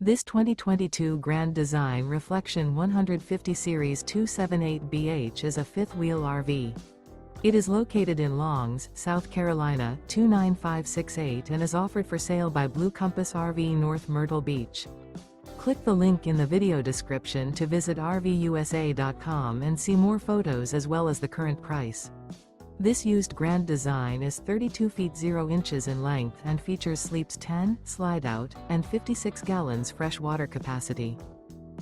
This 2022 Grand Design Reflection 150 Series 278BH is a fifth-wheel RV. It is located in Longs, South Carolina, 29568 and is offered for sale by Blue Compass RV North Myrtle Beach. Click the link in the video description to visit RVUSA.com and see more photos as well as the current price. This used Grand Design is 32 feet 0 inches in length and features sleeps 10, slide-out, and 56 gallons fresh water capacity.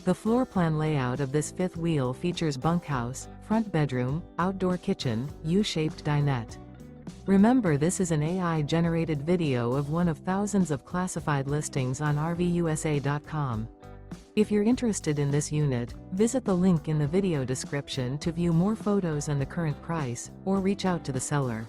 The floor plan layout of this fifth wheel features bunkhouse, front bedroom, outdoor kitchen, U-shaped dinette. Remember, this is an AI-generated video of one of thousands of classified listings on RVUSA.com. If you're interested in this unit, visit the link in the video description to view more photos and the current price, or reach out to the seller.